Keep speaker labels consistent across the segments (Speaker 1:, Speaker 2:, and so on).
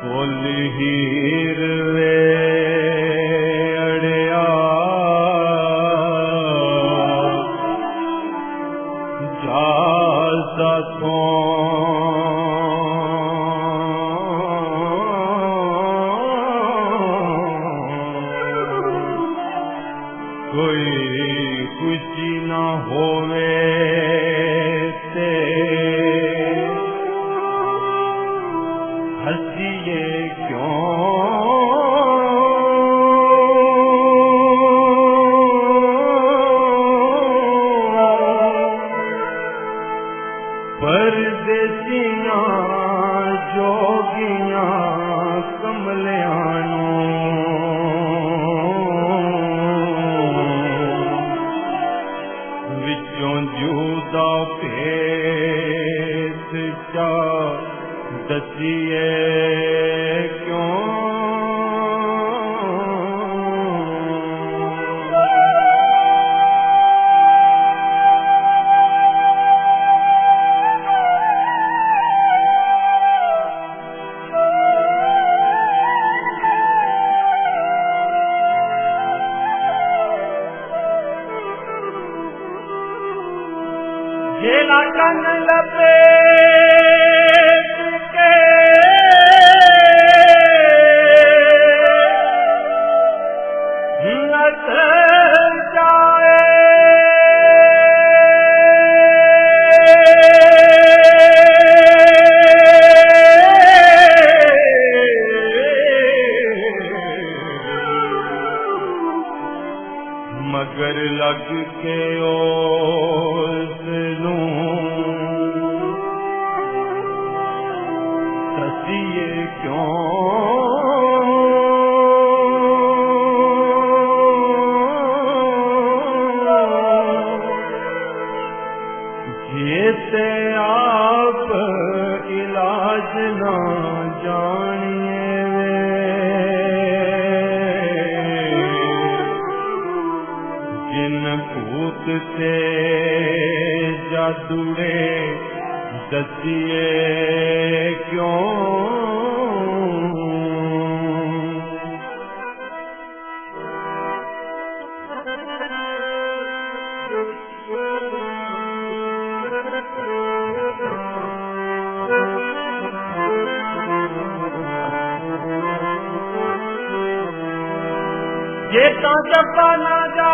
Speaker 1: बोली हीर वे अड़िया जाता तो कोई खुशी न होवे ते हंसिए क्यों परदेसियां जोगियां कमलियां विचों जुदा भेद चा दसिए क्यों जेला कन लपेट के नत जाए मगर लग के दसिए क्यों जेते आप इलाज ना जानिए जिन भूत से जादूड़े दसिए क्यों ये तो चप्पा ना जा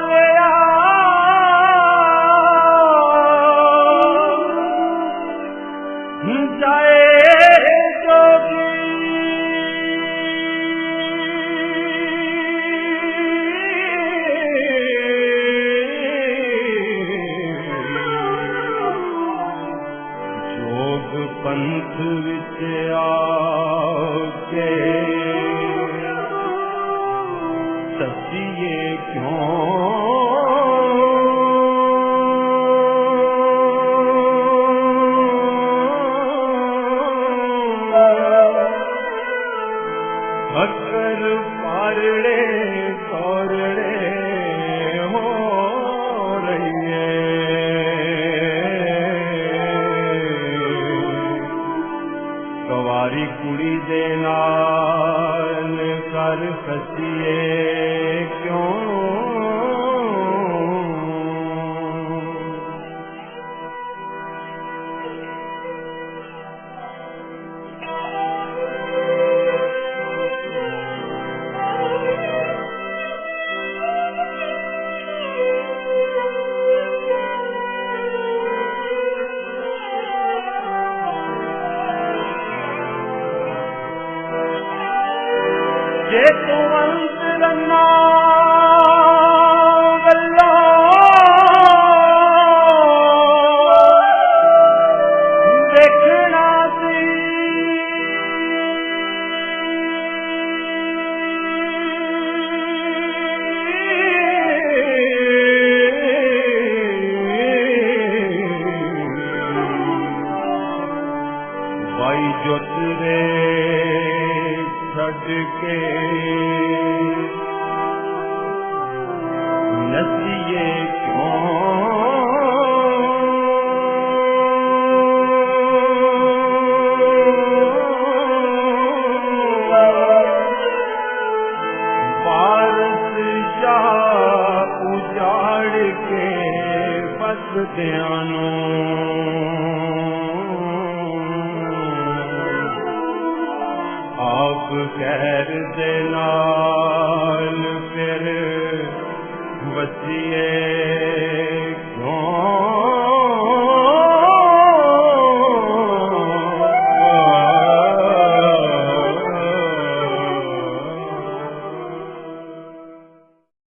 Speaker 1: लिया जाए जोगी जोग पंथ विच आके दसिए क्यों अकर पारड़े तोरड़े हो रही कवारी कुड़ी दे नाल कर फसिए क्यों जे तू अंतरना शाह उजाड़ के बस ध्यानो आप खैर दे नाल फिर वसिए